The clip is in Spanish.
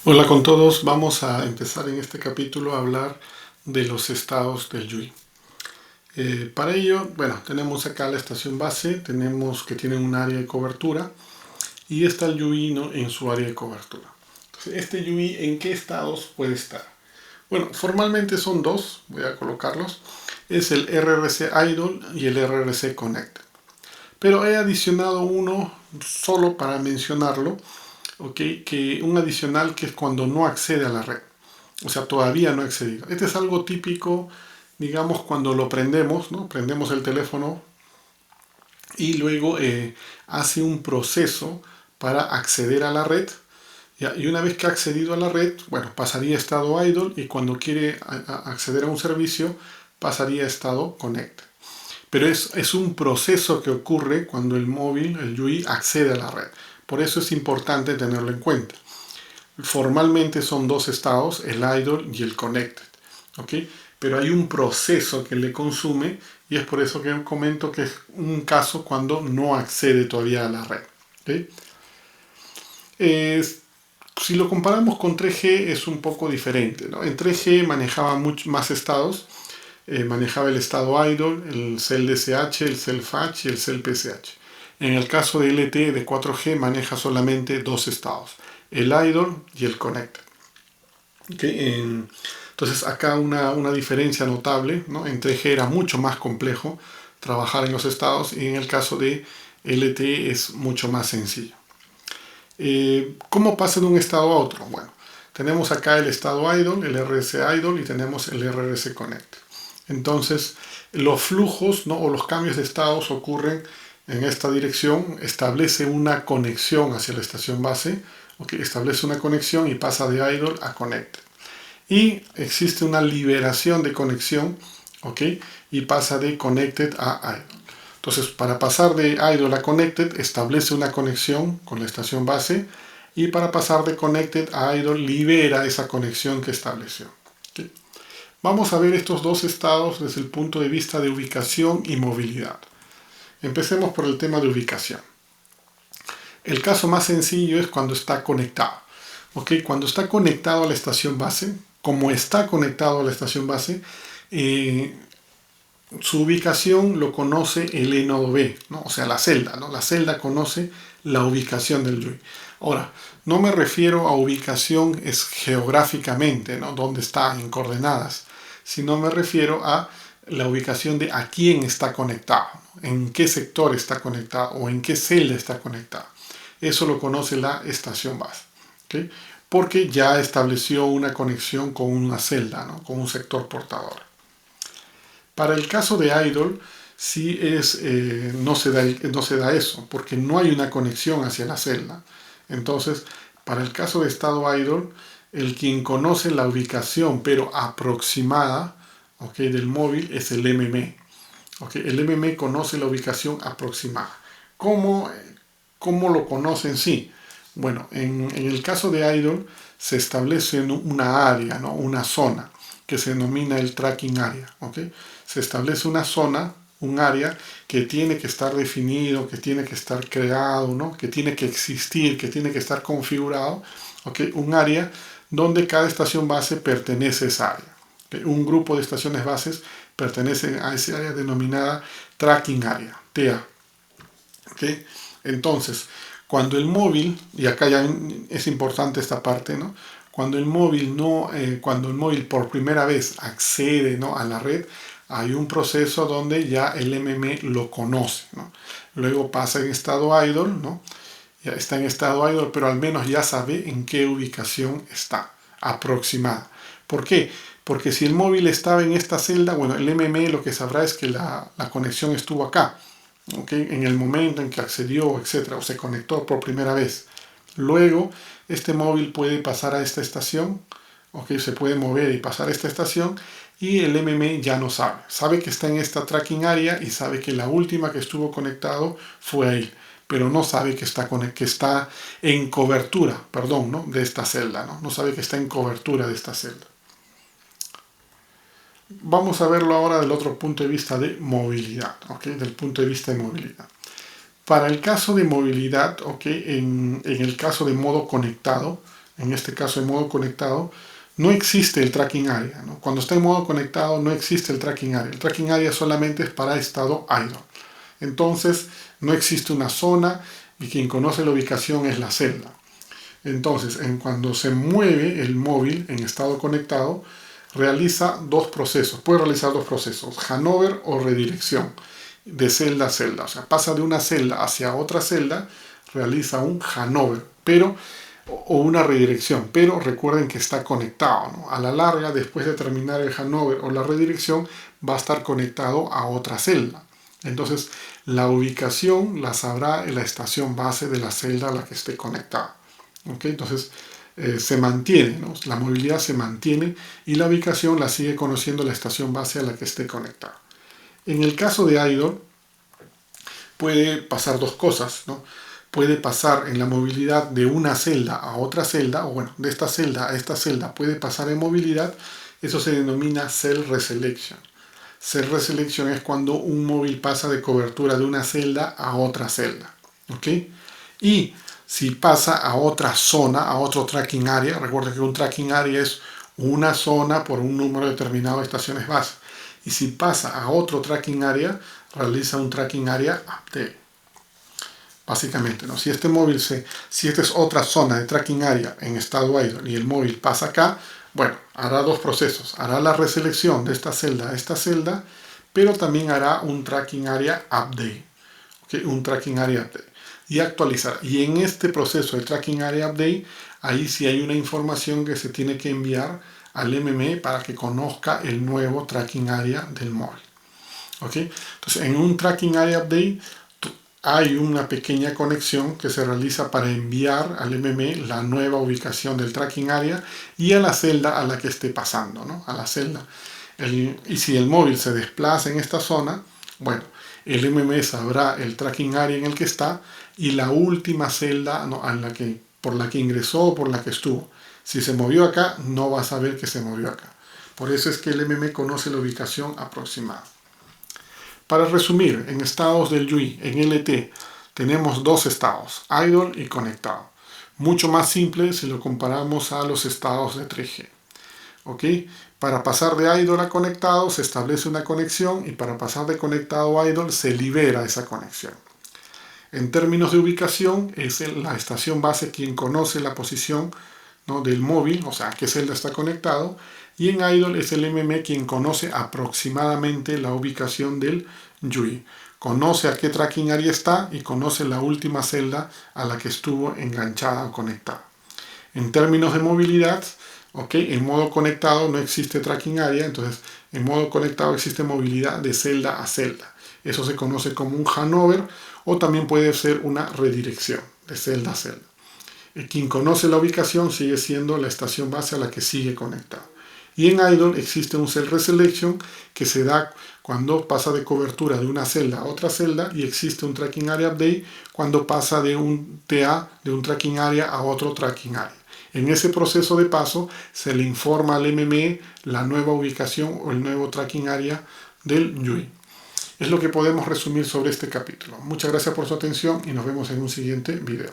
Hola con todos, vamos a empezar en este capítulo a hablar de los estados del YUI. Para ello, bueno, tenemos acá la estación base, tenemos que tiene un área de cobertura y está el YUI, ¿no?, en su área de cobertura. Entonces, este YUI, ¿en qué estados puede estar? Bueno, formalmente son dos, voy a colocarlos, es el RRC Idle y el RRC Connect. Pero he adicionado uno solo para mencionarlo, ¿okay? Que un adicional que es cuando no accede a la red. O sea, todavía no ha accedido. Este es algo típico, digamos, cuando lo prendemos, ¿no? Prendemos el teléfono y luego hace un proceso para acceder a la red. ¿Ya? Y una vez que ha accedido a la red, bueno, pasaría a estado idle y cuando quiere acceder a un servicio, pasaría a estado connect. Pero es un proceso que ocurre cuando el móvil, el YUI, accede a la red. Por eso es importante tenerlo en cuenta. Formalmente son dos estados, el idle y el connected, ¿ok? Pero hay un proceso que le consume y es por eso que comento que es un caso cuando no accede todavía a la red, ¿okay? Si lo comparamos con 3G es un poco diferente, ¿no? En 3G manejaba mucho más estados, manejaba el estado idle, el cell DSH, el cell fetch y el cell PSH. En el caso de LTE de 4G maneja solamente dos estados, el idle y el connected. ¿Okay? Entonces acá una diferencia notable, ¿no? En 3G era mucho más complejo trabajar en los estados y en el caso de LTE es mucho más sencillo. ¿Cómo pasa de un estado a otro? Bueno, tenemos acá el estado idle, el RRC idle y tenemos el RRC connect. Entonces los flujos, ¿no?, o los cambios de estados ocurren en esta dirección, establece una conexión hacia la estación base, ¿okay? Establece una conexión y pasa de idle a connect. Y existe una liberación de conexión, ¿ok? Y pasa de connected a idle. Entonces, para pasar de idle a connected, establece una conexión con la estación base y para pasar de connected a idle, libera esa conexión que estableció. ¿Okay? Vamos a ver estos dos estados desde el punto de vista de ubicación y movilidad. Empecemos por el tema de ubicación. El caso más sencillo es cuando está conectado. ¿Okay? Cuando está conectado a la estación base, como está conectado a la estación base, su ubicación lo conoce el eNodo B, ¿no? O sea, la celda, ¿no? La celda conoce la ubicación del YUI. Ahora, no me refiero a ubicación es geográficamente, ¿no?, dónde está en coordenadas, sino me refiero a la ubicación de a quién está conectado, ¿no?, en qué sector está conectado o en qué celda está conectado. Eso lo conoce la estación base, ¿okay? Porque ya estableció una conexión con una celda, ¿no?, con un sector portador. Para el caso de idle, sí no se da eso, porque no hay una conexión hacia la celda. Entonces, para el caso de estado idle, el quien conoce la ubicación, pero aproximada, ¿okay?, del móvil es el MM. ¿Okay? El MM conoce la ubicación aproximada. ¿Cómo lo conoce en sí? Bueno, en el caso de idle se establece una área, ¿no?, una zona, que se denomina el tracking area. ¿Okay? Se establece una zona, un área que tiene que estar definido, que tiene que estar creado, ¿no?, que tiene que existir, que tiene que estar configurado. ¿Okay? Un área donde cada estación base pertenece a esa área. ¿Okay? Un grupo de estaciones bases pertenecen a esa área denominada tracking area, TA. ¿Okay? Entonces, cuando el móvil, y acá ya es importante esta parte, ¿no?, cuando el móvil por primera vez accede, ¿no?, a la red, hay un proceso donde ya el MM lo conoce, ¿no? Luego pasa en estado idle, ¿no? Ya está en estado idle, pero al menos ya sabe en qué ubicación está, aproximada. ¿Por qué? Porque si el móvil estaba en esta celda, bueno, el MM lo que sabrá es que la conexión estuvo acá, ¿okay?, en el momento en que accedió, etc., o se conectó por primera vez. Luego, este móvil puede pasar a esta estación, ¿okay?, se puede mover y pasar a esta estación, y el MM ya no sabe. Sabe que está en esta tracking area y sabe que la última que estuvo conectado fue ahí, pero no sabe que está en cobertura, perdón, ¿no?, de esta celda, ¿no? No sabe que está en cobertura de esta celda. Vamos a verlo ahora del otro punto de vista de movilidad, ¿okay?, del punto de vista de movilidad. Para el caso de movilidad, ¿okay?, en el caso de modo conectado, en este caso en modo conectado, no existe el tracking area, ¿no? Cuando está en modo conectado no existe el tracking area. El tracking area solamente es para estado idle. Entonces no existe una zona y quien conoce la ubicación es la celda. Entonces, cuando se mueve el móvil en estado conectado, realiza dos procesos. Puede realizar dos procesos, handover o redirección de celda a celda. O sea, pasa de una celda hacia otra celda, realiza un handover, o una redirección, pero recuerden que está conectado, ¿no? A la larga, después de terminar el handover o la redirección, va a estar conectado a otra celda. Entonces, la ubicación la sabrá en la estación base de la celda a la que esté conectada. ¿Okay? Entonces, se mantiene, ¿no? La movilidad se mantiene y la ubicación la sigue conociendo la estación base a la que esté conectada. En el caso de idle, puede pasar dos cosas, ¿no? Puede pasar en la movilidad de una celda a otra celda, o bueno, de esta celda a esta celda puede pasar en movilidad. Eso se denomina cell reselection. Cell reselection es cuando un móvil pasa de cobertura de una celda a otra celda. ¿Ok? Y si pasa a otra zona, a otro tracking area, recuerden que un tracking area es una zona por un número determinado de estaciones base. Y si pasa a otro tracking area, realiza un tracking area update. Básicamente, ¿no? Si esta es otra zona de tracking area en estado idle y el móvil pasa acá, bueno, hará dos procesos. Hará la reselección de esta celda a esta celda, pero también hará un tracking area update. ¿Okay? Un tracking area update. Y actualizar. Y en este proceso de tracking area update, ahí sí hay una información que se tiene que enviar al MME para que conozca el nuevo tracking area del móvil. ¿Okay? Entonces, en un tracking area update hay una pequeña conexión que se realiza para enviar al MME la nueva ubicación del tracking area y a la celda a la que esté pasando, ¿no? A la celda. Y si el móvil se desplaza en esta zona, bueno, el MME sabrá el tracking area en el que está y la última celda, ¿no?, por la que ingresó o por la que estuvo. Si se movió acá, no va a saber que se movió acá. Por eso es que el MME conoce la ubicación aproximada. Para resumir, en estados del YUI, en LT, tenemos dos estados, idle y conectado. Mucho más simple si lo comparamos a los estados de 3G. ¿Ok? Para pasar de idle a conectado se establece una conexión y para pasar de conectado a idle se libera esa conexión. En términos de ubicación, es la estación base quien conoce la posición, ¿no?, del móvil, o sea, a qué celda está conectado, y en idle es el MME quien conoce aproximadamente la ubicación del YUI. Conoce a qué tracking area está y conoce la última celda a la que estuvo enganchada o conectada. En términos de movilidad, ¿okay?, en modo conectado no existe tracking area, entonces en modo conectado existe movilidad de celda a celda. Eso se conoce como un handover o también puede ser una redirección de celda a celda. Quien conoce la ubicación sigue siendo la estación base a la que sigue conectado. Y en idle existe un cell reselection que se da cuando pasa de cobertura de una celda a otra celda y existe un tracking area update cuando pasa de un TA, de un tracking area a otro tracking area. En ese proceso de paso se le informa al MME la nueva ubicación o el nuevo tracking area del YUI. Es lo que podemos resumir sobre este capítulo. Muchas gracias por su atención y nos vemos en un siguiente video.